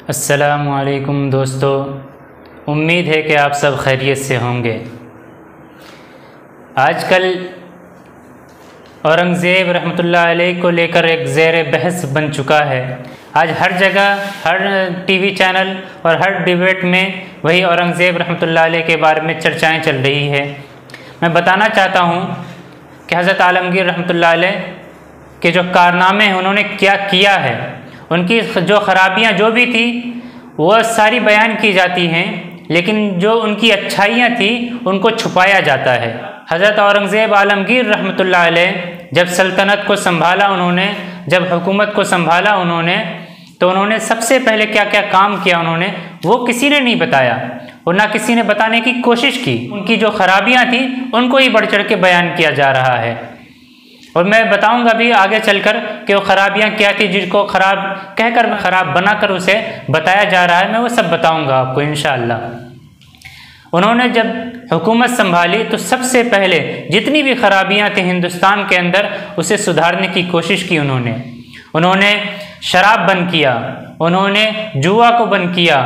अस्सलामुअलैकुम दोस्तों, उम्मीद है कि आप सब खैरियत से होंगे। आजकल औरंगज़ेब रहमतुल्लाह अलैह को लेकर एक ज़ेर बहस बन चुका है। आज हर जगह, हर टीवी चैनल और हर डिबेट में वही औरंगज़ेब रहमतुल्लाह अलैह के बारे में चर्चाएं चल रही है। मैं बताना चाहता हूँ कि हज़रत आलमगीर रहमतुल्लाह अलैह के जो कारनामे हैं, उन्होंने क्या किया है, उनकी जो ख़राबियाँ जो भी थी वो सारी बयान की जाती हैं, लेकिन जो उनकी अच्छाइयाँ थी उनको छुपाया जाता है। हज़रत औरंगज़ेब आलमगीर रहमतुल्लाह अलैह जब सल्तनत को संभाला उन्होंने, जब हुकूमत को संभाला उन्होंने, तो उन्होंने सबसे पहले क्या क्या काम किया उन्होंने, वो किसी ने नहीं बताया और ना किसी ने बताने की कोशिश की। उनकी जो ख़राबियाँ थी उनको ही बढ़ चढ़ के बयान किया जा रहा है। और मैं बताऊंगा भी आगे चलकर कि वो ख़राबियाँ क्या थी जिसको ख़राब कहकर ख़राब बनाकर उसे बताया जा रहा है। मैं वो सब बताऊंगा आपको इंशाअल्लाह। उन्होंने जब हुकूमत संभाली तो सबसे पहले जितनी भी ख़राबियाँ थी हिंदुस्तान के अंदर, उसे सुधारने की कोशिश की उन्होंने शराब बंद किया, उन्होंने जुआ को बंद किया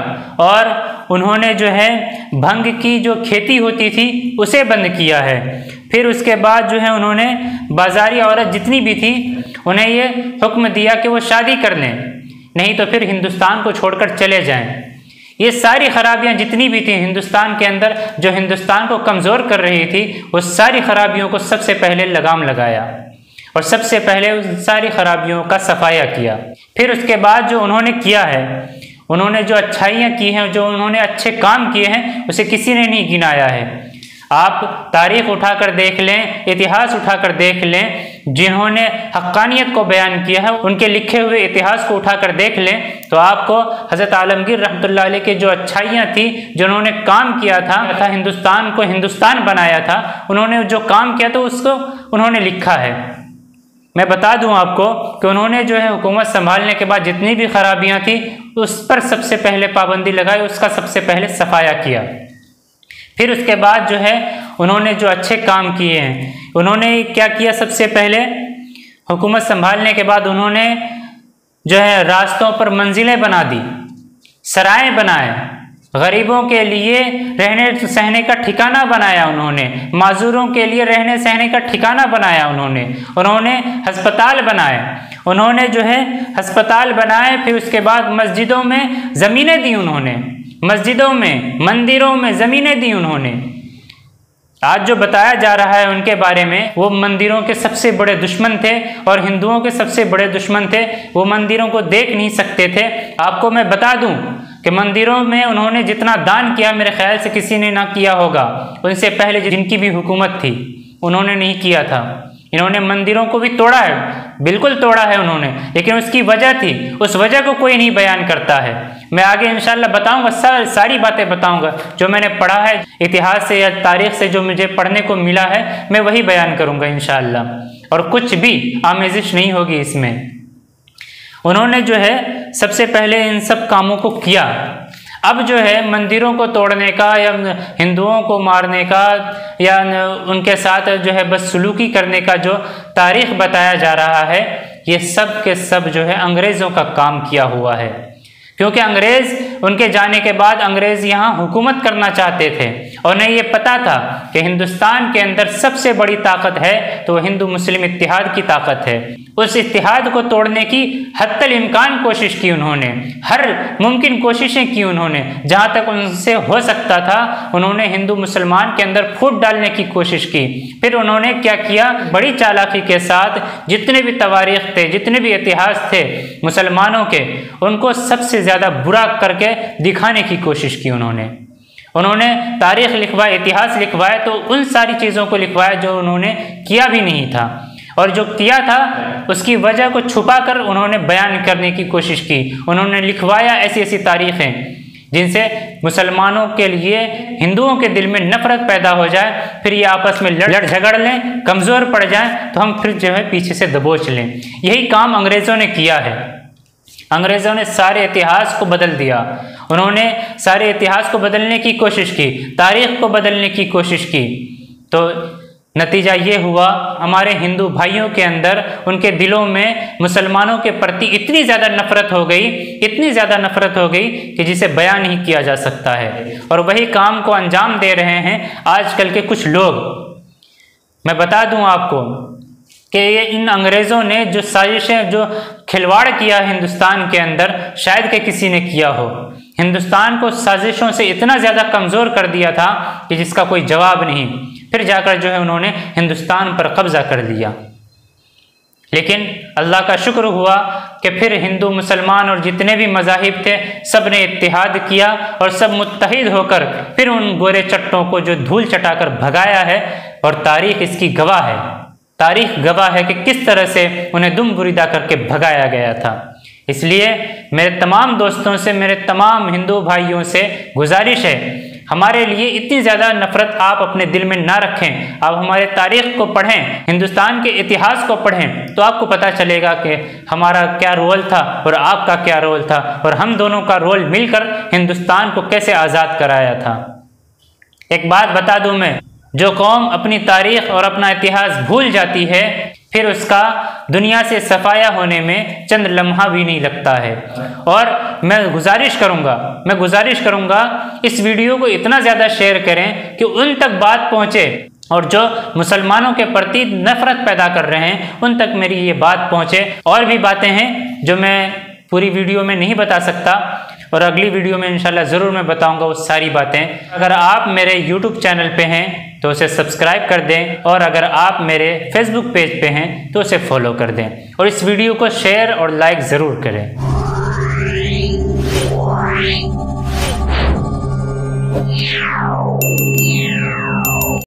और उन्होंने जो है भंग की जो खेती होती थी उसे बंद किया है। फिर उसके बाद जो है उन्होंने बाज़ारी औरत जितनी भी थी उन्हें ये हुक्म दिया कि वो शादी कर लें, नहीं तो फिर हिंदुस्तान को छोड़कर चले जाएं। ये सारी ख़राबियाँ जितनी भी थी हिंदुस्तान के अंदर, जो हिंदुस्तान को कमज़ोर कर रही थी, वो सारी ख़राबियों को सबसे पहले लगाम लगाया और सबसे पहले उस सारी ख़राबियों का सफाया किया। फिर उसके बाद जो उन्होंने किया है, उन्होंने जो अच्छाइयाँ की हैं, जो उन्होंने अच्छे काम किए हैं, उसे किसी ने नहीं गिनाया है। आप तारीख़ उठाकर देख लें, इतिहास उठाकर देख लें, जिन्होंने हक़ानियत को बयान किया है उनके लिखे हुए इतिहास को उठाकर देख लें तो आपको हज़रत आलमगीर रहमतुल्लाह अलैह की जो अच्छाइयाँ थी, जो उन्होंने काम किया था हिंदुस्तान को हिंदुस्तान बनाया था, उन्होंने जो काम किया था उसको उन्होंने लिखा है। मैं बता दूं आपको कि उन्होंने जो है हुकूमत संभालने के बाद जितनी भी ख़राबियाँ थी उस पर सबसे पहले पाबंदी लगाई, उसका सबसे पहले सफाया किया। फिर उसके बाद जो है उन्होंने जो अच्छे काम किए हैं, उन्होंने क्या किया, सबसे पहले हुकूमत संभालने के बाद उन्होंने जो है रास्तों पर मंजिलें बना दी, सराय बनाए, गरीबों के लिए रहने सहने का ठिकाना बनाया, उन्होंने माजूरों के लिए रहने सहने का ठिकाना बनाया, उन्होंने अस्पताल बनाए, उन्होंने जो है अस्पताल बनाए। फिर उसके बाद मस्जिदों में ज़मीनें दी, उन्होंने मस्जिदों में मंदिरों में ज़मीनें दी उन्होंने। आज जो बताया जा रहा है उनके बारे में, वो मंदिरों के सबसे बड़े दुश्मन थे और हिंदुओं के सबसे बड़े दुश्मन थे। वो मंदिरों को देख नहीं सकते थे। आपको मैं बता दूं कि मंदिरों में उन्होंने जितना दान किया मेरे ख्याल से किसी ने ना किया होगा, उनसे पहले जिनकी भी हुकूमत थी उन्होंने नहीं किया था। इन्होंने मंदिरों को भी तोड़ा है, बिल्कुल तोड़ा है उन्होंने, लेकिन उसकी वजह थी, उस वजह को कोई नहीं बयान करता है। मैं आगे इंशाल्लाह बताऊंगा, सारी बातें बताऊंगा जो मैंने पढ़ा है इतिहास से या तारीख़ से, जो मुझे पढ़ने को मिला है मैं वही बयान करूंगा इंशाल्लाह, और कुछ भी आमेज़िश नहीं होगी इसमें। उन्होंने जो है सबसे पहले इन सब कामों को किया। अब जो है मंदिरों को तोड़ने का या हिंदुओं को मारने का या उनके साथ जो है बस सलूकी करने का जो तारीख़ बताया जा रहा है, ये सब के सब जो है अंग्रेज़ों का काम किया हुआ है। क्योंकि अंग्रेज़ उनके जाने के बाद अंग्रेज़ यहाँ हुकूमत करना चाहते थे और उन्हें ये पता था कि हिंदुस्तान के अंदर सबसे बड़ी ताकत है तो वह हिंदू मुस्लिम इत्तिहाद की ताकत है। उस इत्तिहाद को तोड़ने की हत्तल इम्कान कोशिश की उन्होंने, हर मुमकिन कोशिशें की उन्होंने, जहाँ तक उनसे हो सकता था उन्होंने हिंदू मुसलमान के अंदर फूट डालने की कोशिश की। फिर उन्होंने क्या किया, बड़ी चालाकी के साथ जितने भी तवारीख़ थे, जितने भी इतिहास थे मुसलमानों के, उनको सबसे ज़्यादा बुरा करके दिखाने की कोशिश की उन्होंने तारीख़ लिखवाए, इतिहास लिखवाए, तो उन सारी चीज़ों को लिखवाया जो उन्होंने किया भी नहीं था, और जो किया था उसकी वजह को छुपाकर उन्होंने बयान करने की कोशिश की। उन्होंने लिखवाया ऐसी ऐसी तारीख़ें जिनसे मुसलमानों के लिए हिंदुओं के दिल में नफ़रत पैदा हो जाए, फिर ये आपस में लड़ झगड़ लें, कमज़ोर पड़ जाएं, तो हम फिर जो है पीछे से दबोच लें। यही काम अंग्रेज़ों ने किया है। अंग्रेज़ों ने सारे इतिहास को बदल दिया, उन्होंने सारे इतिहास को बदलने की कोशिश की, तारीख़ को बदलने की कोशिश की। तो नतीजा ये हुआ हमारे हिंदू भाइयों के अंदर, उनके दिलों में मुसलमानों के प्रति इतनी ज़्यादा नफरत हो गई, इतनी ज़्यादा नफरत हो गई कि जिसे बयान नहीं किया जा सकता है। और वही काम को अंजाम दे रहे हैं आजकल के कुछ लोग। मैं बता दूं आपको कि ये इन अंग्रेज़ों ने जो साजिशें, जो खिलवाड़ किया हिंदुस्तान के अंदर, शायद कि किसी ने किया हो। हिंदुस्तान को साजिशों से इतना ज़्यादा कमज़ोर कर दिया था कि जिसका कोई जवाब नहीं। फिर जाकर जो है उन्होंने हिंदुस्तान पर कब्ज़ा कर लिया। लेकिन अल्लाह का शुक्र हुआ कि फिर हिंदू, मुसलमान और जितने भी मज़ाहिब थे सब ने इत्तिहाद किया और सब मुत्तहिद होकर फिर उन गोरे चट्टों को जो धूल चटाकर भगाया है। और तारीख़ इसकी गवाह है, तारीख़ गवाह है कि किस तरह से उन्हें दुम बुरीदा करके भगाया गया था। इसलिए मेरे तमाम दोस्तों से, मेरे तमाम हिंदू भाइयों से गुजारिश है, हमारे लिए इतनी ज़्यादा नफरत आप अपने दिल में ना रखें। आप हमारे तारीख़ को पढ़ें, हिंदुस्तान के इतिहास को पढ़ें, तो आपको पता चलेगा कि हमारा क्या रोल था और आपका क्या रोल था, और हम दोनों का रोल मिलकर हिंदुस्तान को कैसे आज़ाद कराया था। एक बात बता दूं मैं, जो कौम अपनी तारीख़ और अपना इतिहास भूल जाती है फिर उसका दुनिया से सफाया होने में चंद लम्हा भी नहीं लगता है। और मैं गुजारिश करूंगा इस वीडियो को इतना ज़्यादा शेयर करें कि उन तक बात पहुँचे, और जो मुसलमानों के प्रति नफरत पैदा कर रहे हैं उन तक मेरी ये बात पहुँचे। और भी बातें हैं जो मैं पूरी वीडियो में नहीं बता सकता, और अगली वीडियो में इंशाल्लाह ज़रूर मैं बताऊंगा वो सारी बातें। अगर आप मेरे YouTube चैनल पे हैं तो उसे सब्सक्राइब कर दें, और अगर आप मेरे Facebook पेज पे हैं तो उसे फॉलो कर दें, और इस वीडियो को शेयर और लाइक ज़रूर करें।